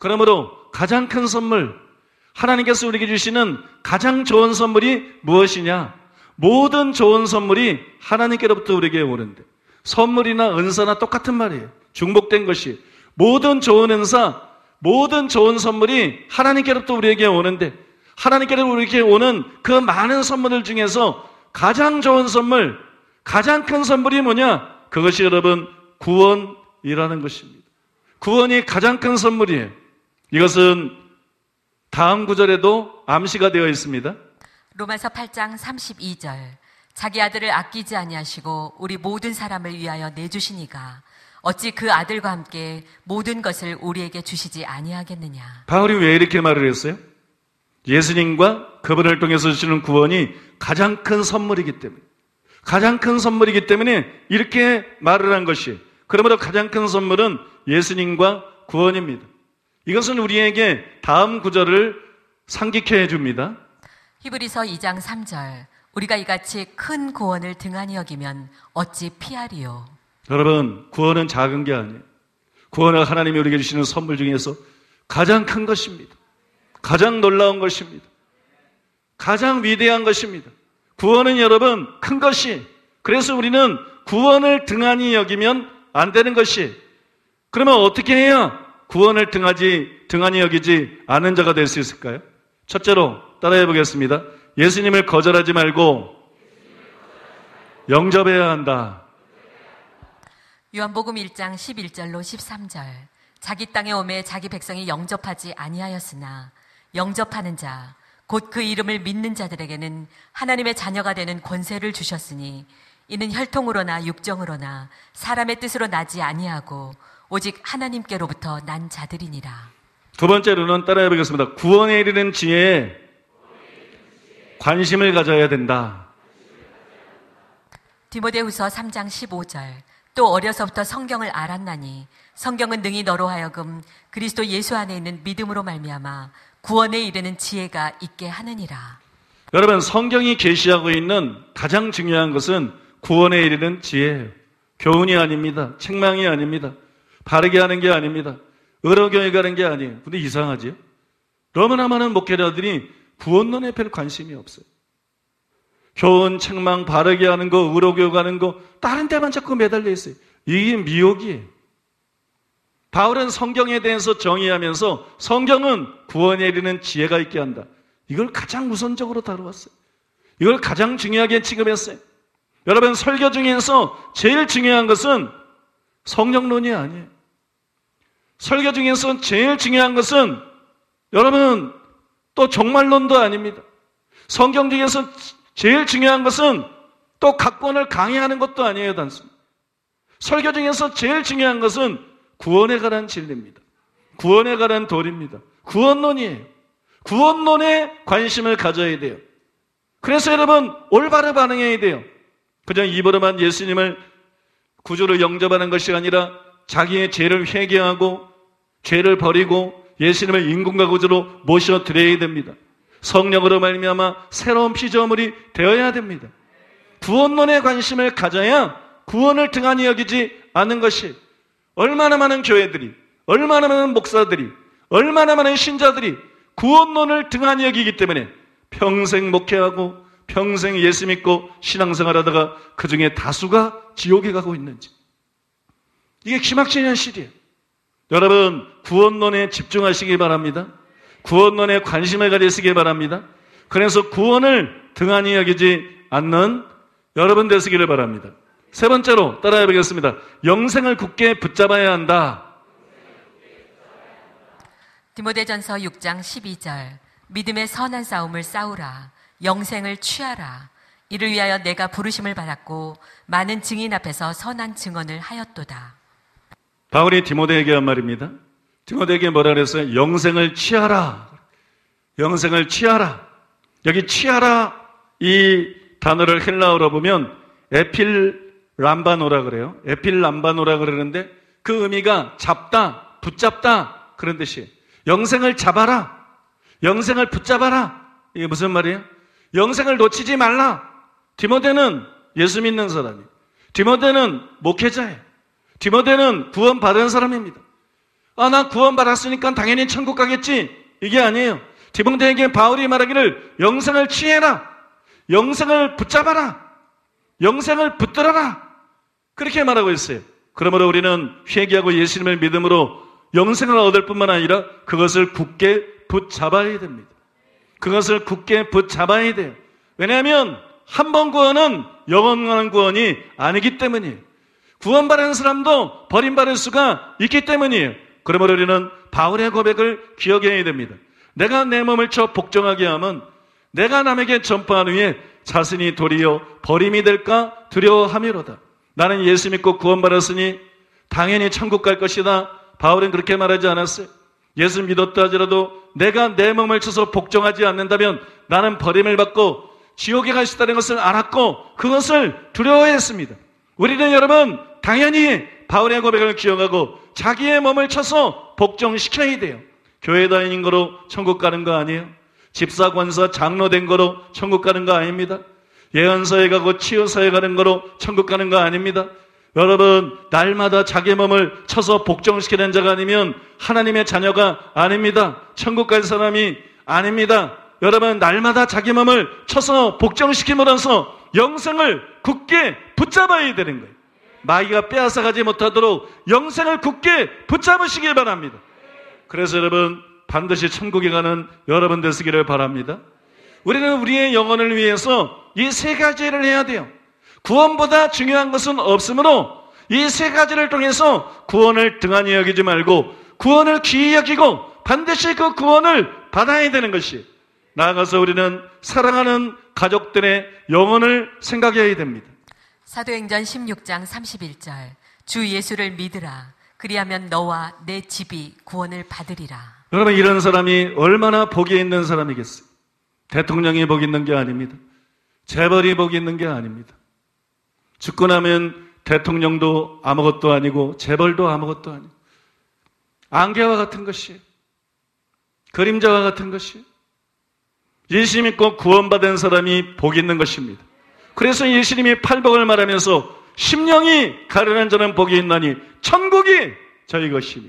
그러므로 가장 큰 선물, 하나님께서 우리에게 주시는 가장 좋은 선물이 무엇이냐? 모든 좋은 선물이 하나님께로부터 우리에게 오는데, 선물이나 은사나 똑같은 말이에요. 중복된 것이. 모든 좋은 은사, 모든 좋은 선물이 하나님께로부터 우리에게 오는데, 하나님께로부터 우리에게 오는 그 많은 선물들 중에서 가장 좋은 선물, 가장 큰 선물이 뭐냐? 그것이 여러분 구원이라는 것입니다. 구원이 가장 큰 선물이에요. 이것은 다음 구절에도 암시가 되어 있습니다. 로마서 8장 32절. 자기 아들을 아끼지 아니하시고 우리 모든 사람을 위하여 내주시니가 어찌 그 아들과 함께 모든 것을 우리에게 주시지 아니하겠느냐. 바울이 왜 이렇게 말을 했어요? 예수님과 그분을 통해서 주시는 구원이 가장 큰 선물이기 때문에, 가장 큰 선물이기 때문에 이렇게 말을 한 것이, 그러므로 가장 큰 선물은 예수님과 구원입니다. 이것은 우리에게 다음 구절을 상기케 해줍니다. 히브리서 2장 3절. 우리가 이같이 큰 구원을 등한히 여기면 어찌 피하리요. 여러분, 구원은 작은 게 아니에요. 구원은 하나님이 우리에게 주시는 선물 중에서 가장 큰 것입니다. 가장 놀라운 것입니다. 가장 위대한 것입니다. 구원은 여러분 큰 것이, 그래서 우리는 구원을 등한히 여기면 안 되는 것이, 그러면 어떻게 해야 구원을 등한히 여기지 않은 자가 될 수 있을까요? 첫째로 따라해 보겠습니다. 예수님을 거절하지 말고 영접해야 한다. 요한복음 1장 11절로 13절. 자기 땅에 오매 자기 백성이 영접하지 아니하였으나 영접하는 자, 곧 그 이름을 믿는 자들에게는 하나님의 자녀가 되는 권세를 주셨으니 이는 혈통으로나 육정으로나 사람의 뜻으로 나지 아니하고 오직 하나님께로부터 난 자들이니라. 두 번째로는 따라해 보겠습니다. 구원에 이르는 지혜에 관심을 가져야 된다. 디모데후서 3장 15절. 또 어려서부터 성경을 알았나니 성경은 능히 너로 하여금 그리스도 예수 안에 있는 믿음으로 말미암아 구원에 이르는 지혜가 있게 하느니라. 여러분, 성경이 계시하고 있는 가장 중요한 것은 구원에 이르는 지혜예요. 교훈이 아닙니다. 책망이 아닙니다. 바르게 하는 게 아닙니다. 의로교회 가는 게 아니에요. 근데 이상하지요? 너무나 많은 목회자들이 구원론에 별 관심이 없어요. 교훈, 책망, 바르게 하는 거, 의로교회 가는 거, 다른 데만 자꾸 매달려 있어요. 이게 미혹이에요. 바울은 성경에 대해서 정의하면서 성경은 구원에 이르는 지혜가 있게 한다. 이걸 가장 우선적으로 다루었어요. 이걸 가장 중요하게 취급했어요. 여러분, 설교 중에서 제일 중요한 것은 성령론이 아니에요. 설교 중에서 제일 중요한 것은 여러분 또 종말론도 아닙니다. 성경 중에서 제일 중요한 것은 또 각본을 강의하는 것도 아니에요, 단순히. 설교 중에서 제일 중요한 것은 구원에 관한 진리입니다. 구원에 관한 도리입니다. 구원론이에요. 구원론에 관심을 가져야 돼요. 그래서 여러분 올바른 반응해야 돼요. 그냥 입으로만 예수님을 구주로 영접하는 것이 아니라 자기의 죄를 회개하고 죄를 버리고 예수님을 인공과 구주로 모셔드려야 됩니다. 성령으로 말미암아 새로운 피조물이 되어야 됩니다. 구원론에 관심을 가져야 구원을 등한히 여기지 않는 것이, 얼마나 많은 교회들이, 얼마나 많은 목사들이, 얼마나 많은 신자들이 구원론을 등한히 여기기 때문에 평생 목회하고 평생 예수 믿고 신앙생활하다가 그 중에 다수가 지옥에 가고 있는지, 이게 기막힌 현실이에요. 여러분, 구원론에 집중하시기 바랍니다. 구원론에 관심을 가지시기 바랍니다. 그래서 구원을 등한히 여기지 않는 여러분 되시기를 바랍니다. 세 번째로 따라해 보겠습니다. 영생을 굳게 붙잡아야 한다. 디모데전서 6장 12절. 믿음의 선한 싸움을 싸우라. 영생을 취하라. 이를 위하여 내가 부르심을 받았고 많은 증인 앞에서 선한 증언을 하였도다. 바울이 디모데에게 한 말입니다. 디모데에게 뭐라 그랬어요? 영생을 취하라. 영생을 취하라. 여기 취하라 이 단어를 헬라어로 보면 에필람바노라 그래요. 에필람바노라 그러는데 그 의미가 잡다, 붙잡다 그런 뜻이에요. 영생을 잡아라. 영생을 붙잡아라. 이게 무슨 말이에요? 영생을 놓치지 말라. 디모데는 예수 믿는 사람이에요. 디모데는 목회자예요. 디모데는 구원 받은 사람입니다. 나 구원받았으니까 당연히 천국 가겠지. 이게 아니에요. 디모데에게 바울이 말하기를 영생을 취해라. 영생을 붙잡아라. 영생을 붙들어라. 그렇게 말하고 있어요. 그러므로 우리는 회개하고 예수님을 믿음으로 영생을 얻을 뿐만 아니라 그것을 굳게 붙잡아야 됩니다. 그것을 굳게 붙잡아야 돼요. 왜냐하면 한 번 구원은 영원한 구원이 아니기 때문이에요. 구원받은 사람도 버림받을 수가 있기 때문이에요. 그러므로 우리는 바울의 고백을 기억해야 됩니다. 내가 내 몸을 쳐 복종하게 하면 내가 남에게 전파한 후에 자신이 도리어 버림이 될까 두려워함이로다. 나는 예수 믿고 구원받았으니 당연히 천국 갈 것이다. 바울은 그렇게 말하지 않았어요. 예수 믿었다 하더라도 내가 내 몸을 쳐서 복종하지 않는다면 나는 버림을 받고 지옥에 갈 수 있다는 것을 알았고 그것을 두려워했습니다. 우리는 여러분 당연히 바울의 고백을 기억하고 자기의 몸을 쳐서 복종시켜야 돼요. 교회 다니는 거로 천국 가는 거 아니에요. 집사, 권사, 장로 된 거로 천국 가는 거 아닙니다. 예언서에 가고 치유서에 가는 거로 천국 가는 거 아닙니다. 여러분 날마다 자기 몸을 쳐서 복종시키는 자가 아니면 하나님의 자녀가 아닙니다. 천국 갈 사람이 아닙니다. 여러분 날마다 자기 몸을 쳐서 복종시킴으로써 영생을 굳게 붙잡아야 되는 거예요. 마귀가 빼앗아가지 못하도록 영생을 굳게 붙잡으시길 바랍니다. 그래서 여러분 반드시 천국에 가는 여러분 되시기를 바랍니다. 우리는 우리의 영혼을 위해서 이 세 가지를 해야 돼요. 구원보다 중요한 것은 없으므로 이 세 가지를 통해서 구원을 등한히 여기지 말고 구원을 귀히 여기고 반드시 그 구원을 받아야 되는 것이, 나아가서 우리는 사랑하는 가족들의 영혼을 생각해야 됩니다. 사도행전 16장 31절 주 예수를 믿으라. 그리하면 너와 내 집이 구원을 받으리라. 여러분 이런 사람이 얼마나 복이 있는 사람이겠어요. 대통령이 복이 있는 게 아닙니다. 재벌이 복이 있는 게 아닙니다. 죽고 나면 대통령도 아무것도 아니고 재벌도 아무것도 아니고 안개와 같은 것이에요. 그림자와 같은 것이에요. 예수 믿고 구원받은 사람이 복이 있는 것입니다. 그래서 예수님이 팔복을 말하면서 심령이 가련한 자는 복이 있나니 천국이 저희 것이며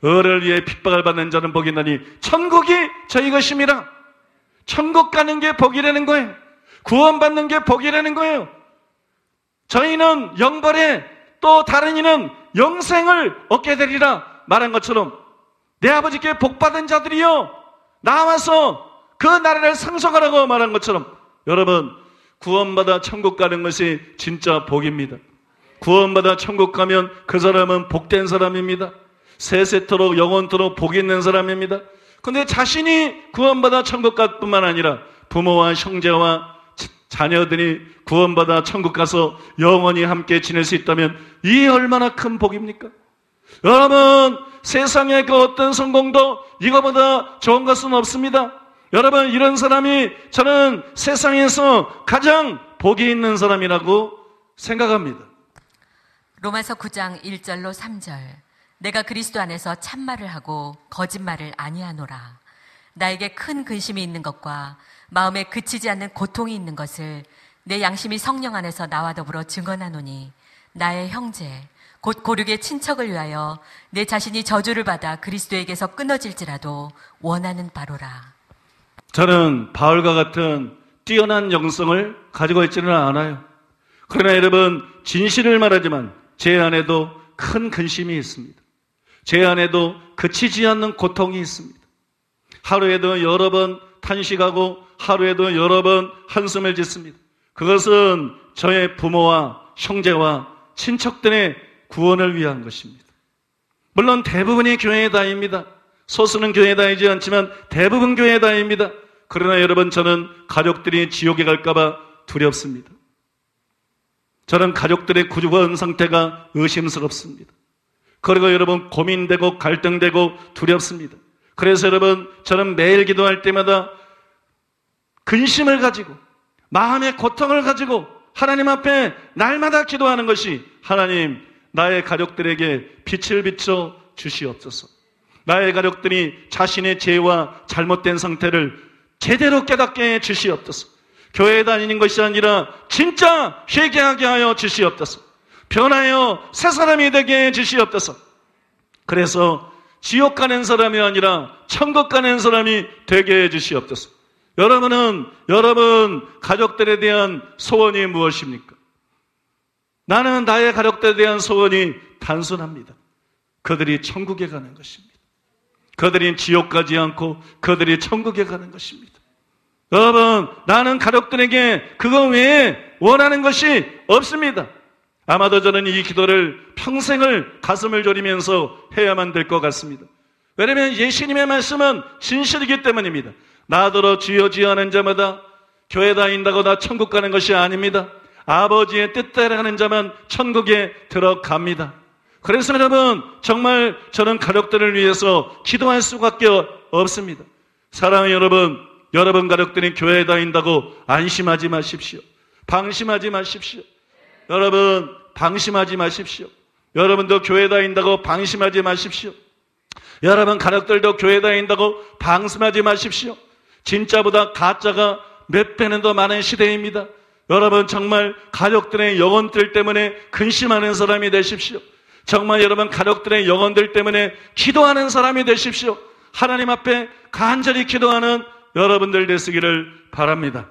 을을 위해 핍박을 받는 자는 복이 있나니 천국이 저희 것입니다. 천국 가는 게 복이라는 거예요. 구원받는 게 복이라는 거예요. 저희는 영벌에 또 다른 이는 영생을 얻게 되리라 말한 것처럼 내 아버지께 복받은 자들이여 나와서 그 나라를 상속하라고 말한 것처럼 여러분 구원받아 천국 가는 것이 진짜 복입니다. 구원받아 천국 가면 그 사람은 복된 사람입니다. 세세토록 영원토록 복이 있는 사람입니다. 그런데 자신이 구원받아 천국 갈 뿐만 아니라 부모와 형제와 자녀들이 구원받아 천국 가서 영원히 함께 지낼 수 있다면 이 얼마나 큰 복입니까? 여러분 세상의 그 어떤 성공도 이거보다 좋은 것은 없습니다. 여러분 이런 사람이 저는 세상에서 가장 복이 있는 사람이라고 생각합니다. 로마서 9장 1절로 3절 내가 그리스도 안에서 참말을 하고 거짓말을 아니하노라. 나에게 큰 근심이 있는 것과 마음에 그치지 않는 고통이 있는 것을 내 양심이 성령 안에서 나와 더불어 증언하노니 나의 형제 곧 고륙의 친척을 위하여 내 자신이 저주를 받아 그리스도에게서 끊어질지라도 원하는 바로라. 저는 바울과 같은 뛰어난 영성을 가지고 있지는 않아요. 그러나 여러분 진실을 말하지만 제 안에도 큰 근심이 있습니다. 제 안에도 그치지 않는 고통이 있습니다. 하루에도 여러 번 탄식하고 하루에도 여러 번 한숨을 짓습니다. 그것은 저의 부모와 형제와 친척들의 구원을 위한 것입니다. 물론 대부분이 교회에 다닙니다. 소수는 교회에 다니지 않지만 대부분 교회에 다닙니다. 그러나 여러분 저는 가족들이 지옥에 갈까봐 두렵습니다. 저는 가족들의 구원 상태가 의심스럽습니다. 그리고 여러분 고민되고 갈등되고 두렵습니다. 그래서 여러분 저는 매일 기도할 때마다 근심을 가지고 마음의 고통을 가지고 하나님 앞에 날마다 기도하는 것이 하나님 나의 가족들에게 빛을 비춰 주시옵소서. 나의 가족들이 자신의 죄와 잘못된 상태를 제대로 깨닫게 해 주시옵소서. 교회에 다니는 것이 아니라 진짜 회개하게 하여 주시옵소서. 변하여 새 사람이 되게 해 주시옵소서. 그래서 지옥 가는 사람이 아니라 천국 가는 사람이 되게 해주시옵소서. 여러분 가족들에 대한 소원이 무엇입니까? 나는 나의 가족들에 대한 소원이 단순합니다. 그들이 천국에 가는 것입니다. 그들이 지옥 가지 않고 그들이 천국에 가는 것입니다. 여러분, 나는 가족들에게 그거 외에 원하는 것이 없습니다. 아마도 저는 이 기도를 평생을 가슴을 졸이면서 해야만 될 것 같습니다. 왜냐하면 예수님의 말씀은 진실이기 때문입니다. 나더러 주여 주여 하는 자마다 교회 다닌다고 다 천국 가는 것이 아닙니다. 아버지의 뜻대로 하는 자만 천국에 들어갑니다. 그래서 여러분, 정말 저는 가족들을 위해서 기도할 수밖에 없습니다. 사랑하는 여러분 가족들이 교회에 다닌다고 안심하지 마십시오. 방심하지 마십시오. 여러분, 방심하지 마십시오. 여러분도 교회 다닌다고 방심하지 마십시오. 여러분 가족들도 교회 다닌다고 방심하지 마십시오. 진짜보다 가짜가 몇 배는 더 많은 시대입니다. 여러분 정말 가족들의 영혼들 때문에 근심하는 사람이 되십시오. 정말 여러분 가족들의 영혼들 때문에 기도하는 사람이 되십시오. 하나님 앞에 간절히 기도하는 여러분들 되시기를 바랍니다.